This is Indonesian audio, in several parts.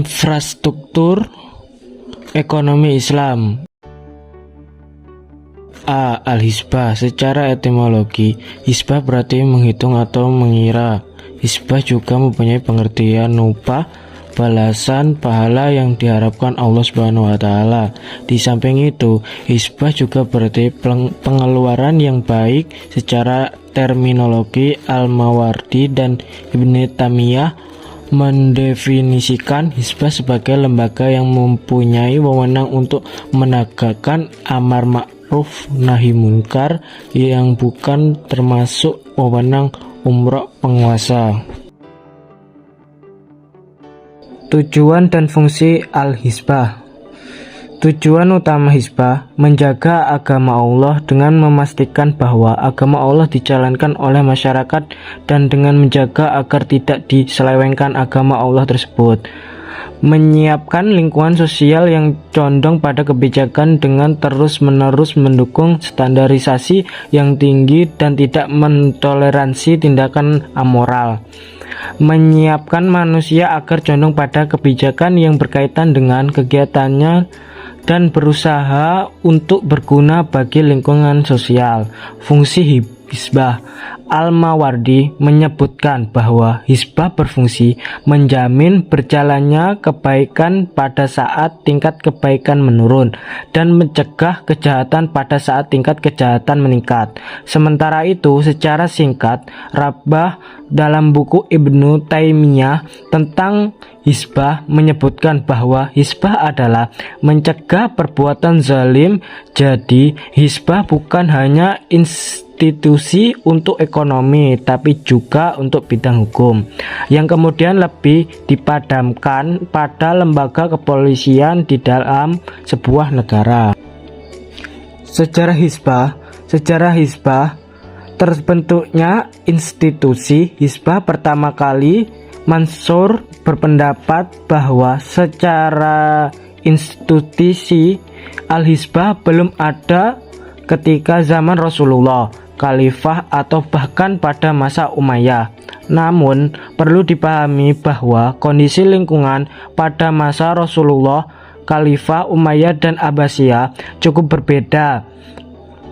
Infrastruktur ekonomi Islam. A. Al-Hisbah. Secara etimologi, hisbah berarti menghitung atau mengira. Hisbah juga mempunyai pengertian upah, balasan, pahala yang diharapkan Allah Subhanahu wa Ta'ala. Di samping itu, hisbah juga berarti pengeluaran yang baik. Secara terminologi, Al-Mawardi dan Ibnu Taimiyah mendefinisikan hisbah sebagai lembaga yang mempunyai wewenang untuk menegakkan amar ma'ruf nahi munkar yang bukan termasuk wewenang umroh penguasa. Tujuan dan fungsi Al-Hisbah. Tujuan utama hisbah menjaga agama Allah dengan memastikan bahwa agama Allah dijalankan oleh masyarakat dan dengan menjaga agar tidak diselewengkan agama Allah tersebut. Menyiapkan lingkungan sosial yang condong pada kebijakan dengan terus-menerus mendukung standarisasi yang tinggi dan tidak mentoleransi tindakan amoral. Menyiapkan manusia agar condong pada kebijakan yang berkaitan dengan kegiatannya dan berusaha untuk berguna bagi lingkungan sosial. Fungsi hisbah. Al-Mawardi menyebutkan bahwa hisbah berfungsi menjamin berjalannya kebaikan pada saat tingkat kebaikan menurun dan mencegah kejahatan pada saat tingkat kejahatan meningkat. Sementara itu, secara singkat, Rabbah dalam buku Ibnu Taimiyah tentang hisbah menyebutkan bahwa hisbah adalah mencegah perbuatan zalim. Jadi, hisbah bukan hanya institusi untuk ekonomi, tapi juga untuk bidang hukum, yang kemudian lebih dipadamkan pada lembaga kepolisian di dalam sebuah negara. Sejarah hisbah terbentuknya institusi hisbah pertama kali. Mansur berpendapat bahwa secara institusi Al-Hisbah belum ada ketika zaman Rasulullah, Khalifah atau bahkan pada masa Umayyah. Namun perlu dipahami bahwa kondisi lingkungan pada masa Rasulullah, Khalifah, Umayyah dan Abbasiyah cukup berbeda.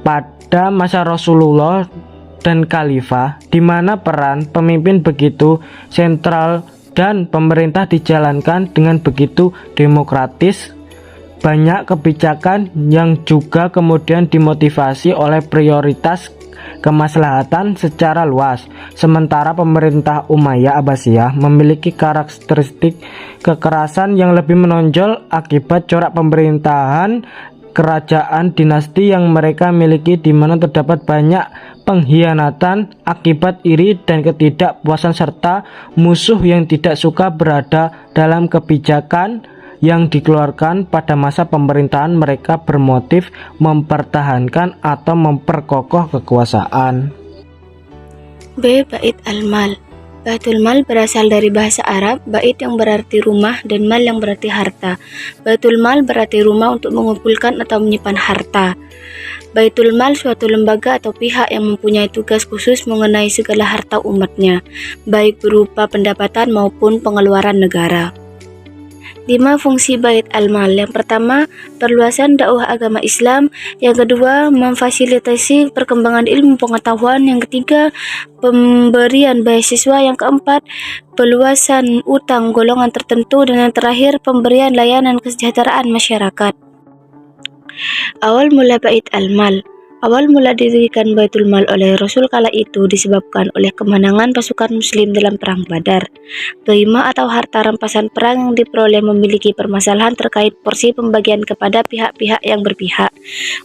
Pada masa Rasulullah dan Khalifah, di mana peran pemimpin begitu sentral dan pemerintah dijalankan dengan begitu demokratis, banyak kebijakan yang juga kemudian dimotivasi oleh prioritas kemaslahatan secara luas. Sementara pemerintah Umayyah Abbasiyah memiliki karakteristik kekerasan yang lebih menonjol akibat corak pemerintahan kerajaan dinasti yang mereka miliki, di mana terdapat banyak pengkhianatan akibat iri dan ketidakpuasan serta musuh yang tidak suka berada dalam kebijakan yang dikeluarkan pada masa pemerintahan mereka bermotif mempertahankan atau memperkokoh kekuasaan. B. Bait al-mal. Baitul mal berasal dari bahasa Arab, bait yang berarti rumah dan mal yang berarti harta. Baitul mal berarti rumah untuk mengumpulkan atau menyimpan harta. Baitul mal suatu lembaga atau pihak yang mempunyai tugas khusus mengenai segala harta umatnya, baik berupa pendapatan maupun pengeluaran negara. 5 fungsi bait al-mal. Yang pertama, perluasan dakwah agama Islam. Yang kedua, memfasilitasi perkembangan ilmu pengetahuan. Yang ketiga, pemberian beasiswa. Yang keempat, peluasan utang golongan tertentu. Dan yang terakhir, pemberian layanan kesejahteraan masyarakat. Awal mula bait al-mal. Awal mula didirikan Baitul Mal oleh Rasul kala itu disebabkan oleh kemenangan pasukan muslim dalam perang Badar. Ghaimah atau harta rampasan perang yang diperoleh memiliki permasalahan terkait porsi pembagian kepada pihak-pihak yang berpihak.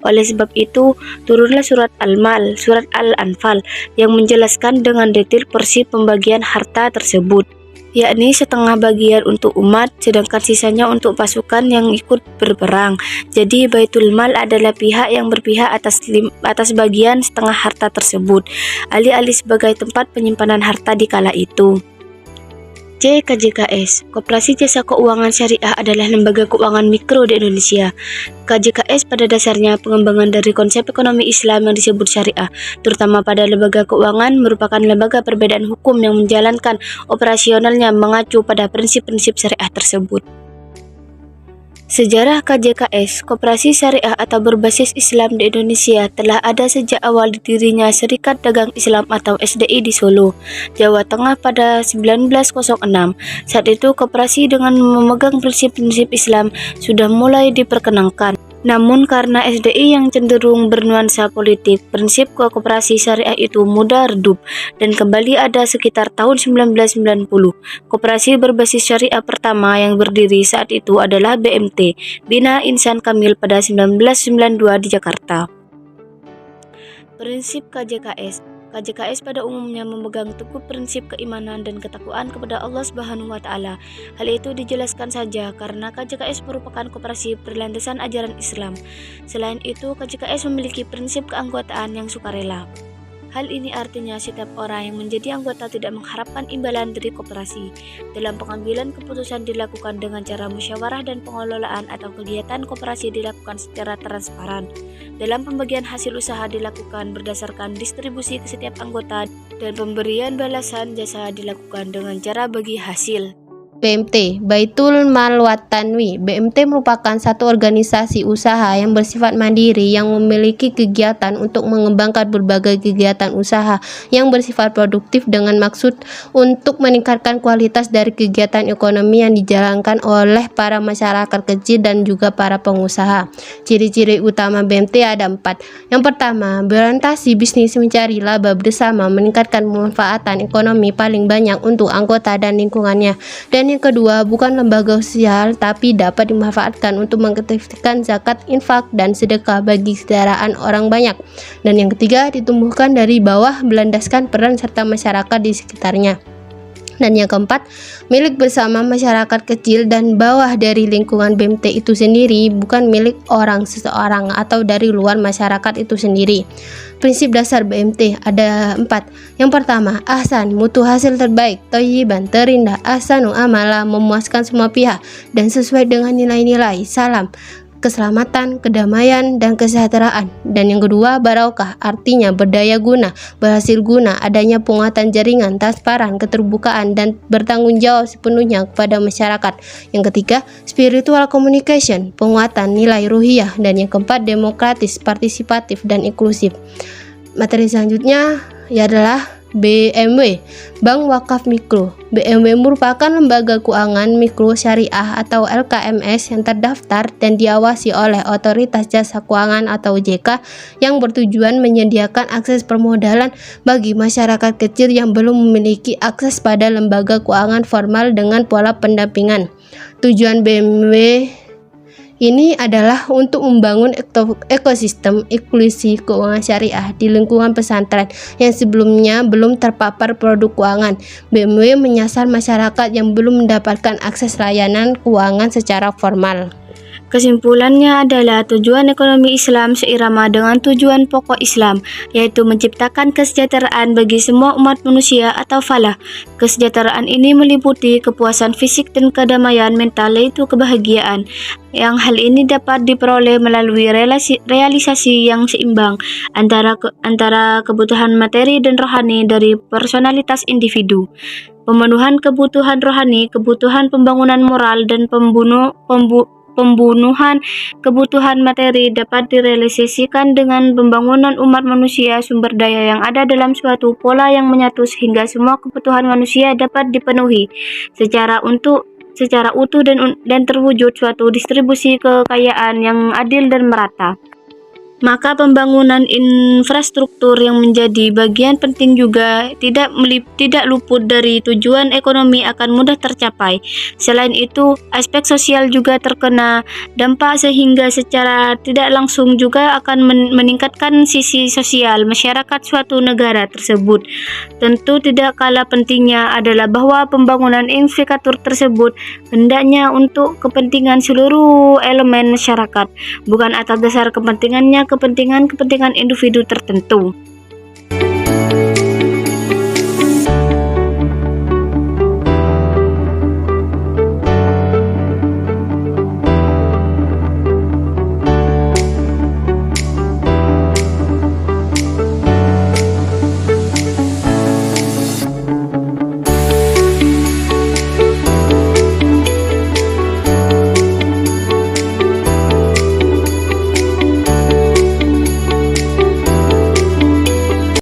Oleh sebab itu, turunlah surat Al-Mal, surat Al-Anfal yang menjelaskan dengan detail porsi pembagian harta tersebut, yakni setengah bagian untuk umat, sedangkan sisanya untuk pasukan yang ikut berperang. Jadi Baitul Mal adalah pihak yang berpihak atas bagian setengah harta tersebut, alih-alih sebagai tempat penyimpanan harta di kala itu. C. KJKS. Koperasi Jasa Keuangan Syariah adalah lembaga keuangan mikro di Indonesia. KJKS pada dasarnya pengembangan dari konsep ekonomi Islam yang disebut syariah, terutama pada lembaga keuangan, merupakan lembaga perbedaan hukum yang menjalankan operasionalnya mengacu pada prinsip-prinsip syariah tersebut. Sejarah KJKS, Koperasi Syariah atau berbasis Islam di Indonesia, telah ada sejak awal didirinya Serikat Dagang Islam atau SDI di Solo, Jawa Tengah pada 1906. Saat itu koperasi dengan memegang prinsip-prinsip Islam sudah mulai diperkenankan. Namun karena SDI yang cenderung bernuansa politik, prinsip koperasi syariah itu mudah redup dan kembali ada sekitar tahun 1990. Koperasi berbasis syariah pertama yang berdiri saat itu adalah BMT, Bina Insan Kamil pada 1992 di Jakarta. Prinsip KJKS. KJKS pada umumnya memegang teguh prinsip keimanan dan ketakwaan kepada Allah Subhanahu wa Ta'ala. Hal itu dijelaskan saja karena KJKS merupakan koperasi berlandasan ajaran Islam. Selain itu, KJKS memiliki prinsip keanggotaan yang sukarela. Hal ini artinya setiap orang yang menjadi anggota tidak mengharapkan imbalan dari koperasi. Dalam pengambilan keputusan dilakukan dengan cara musyawarah dan pengelolaan atau kegiatan koperasi dilakukan secara transparan. Dalam pembagian hasil usaha dilakukan berdasarkan distribusi ke setiap anggota dan pemberian balasan jasa dilakukan dengan cara bagi hasil. BMT, Baitul Mal Watanwi. BMT merupakan satu organisasi usaha yang bersifat mandiri yang memiliki kegiatan untuk mengembangkan berbagai kegiatan usaha yang bersifat produktif dengan maksud untuk meningkatkan kualitas dari kegiatan ekonomi yang dijalankan oleh para masyarakat kecil dan juga para pengusaha. Ciri-ciri utama BMT ada 4. Yang pertama, berorientasi bisnis mencari laba bersama, meningkatkan pemanfaatan ekonomi paling banyak untuk anggota dan lingkungannya. Dan yang kedua, bukan lembaga sosial tapi dapat dimanfaatkan untuk mengaktifkan zakat, infak, dan sedekah bagi kesejahteraan orang banyak. Dan yang ketiga, ditumbuhkan dari bawah berlandaskan peran serta masyarakat di sekitarnya. Dan yang keempat, milik bersama masyarakat kecil dan bawah dari lingkungan BMT itu sendiri, bukan milik orang seseorang atau dari luar masyarakat itu sendiri. Prinsip dasar BMT ada 4. Yang pertama, ahsan, mutu hasil terbaik, thayyiban, terindah, ahsanu amala, memuaskan semua pihak dan sesuai dengan nilai-nilai, salam, keselamatan, kedamaian, dan kesejahteraan. Dan yang kedua, barokah, artinya berdaya guna, berhasil guna, adanya penguatan jaringan, transparan, keterbukaan, dan bertanggung jawab sepenuhnya kepada masyarakat. Yang ketiga, spiritual communication, penguatan nilai ruhiyah. Dan yang keempat, demokratis, partisipatif, dan inklusif. Materi selanjutnya adalah BMW, Bank Wakaf Mikro. BMW merupakan lembaga keuangan mikro syariah atau LKMS yang terdaftar dan diawasi oleh Otoritas Jasa Keuangan atau OJK yang bertujuan menyediakan akses permodalan bagi masyarakat kecil yang belum memiliki akses pada lembaga keuangan formal dengan pola pendampingan. Tujuan BMW ini adalah untuk membangun ekosistem inklusi keuangan syariah di lingkungan pesantren yang sebelumnya belum terpapar produk keuangan. BMW menyasar masyarakat yang belum mendapatkan akses layanan keuangan secara formal. Kesimpulannya adalah tujuan ekonomi Islam seirama dengan tujuan pokok Islam, yaitu menciptakan kesejahteraan bagi semua umat manusia atau falah. Kesejahteraan ini meliputi kepuasan fisik dan kedamaian mental, yaitu kebahagiaan, yang hal ini dapat diperoleh melalui realisasi yang seimbang antara kebutuhan materi dan rohani dari personalitas individu. Pemenuhan kebutuhan rohani, kebutuhan pembangunan moral, dan pembunuhan kebutuhan materi dapat direalisasikan dengan pembangunan umat manusia sumber daya yang ada dalam suatu pola yang menyatu sehingga semua kebutuhan manusia dapat dipenuhi secara utuh dan terwujud suatu distribusi kekayaan yang adil dan merata. Maka pembangunan infrastruktur yang menjadi bagian penting juga tidak luput dari tujuan ekonomi akan mudah tercapai. Selain itu, aspek sosial juga terkena dampak sehingga secara tidak langsung juga akan meningkatkan sisi sosial masyarakat suatu negara tersebut. Tentu tidak kalah pentingnya adalah bahwa pembangunan infrastruktur tersebut hendaknya untuk kepentingan seluruh elemen masyarakat, bukan atas dasar kepentingan individu tertentu.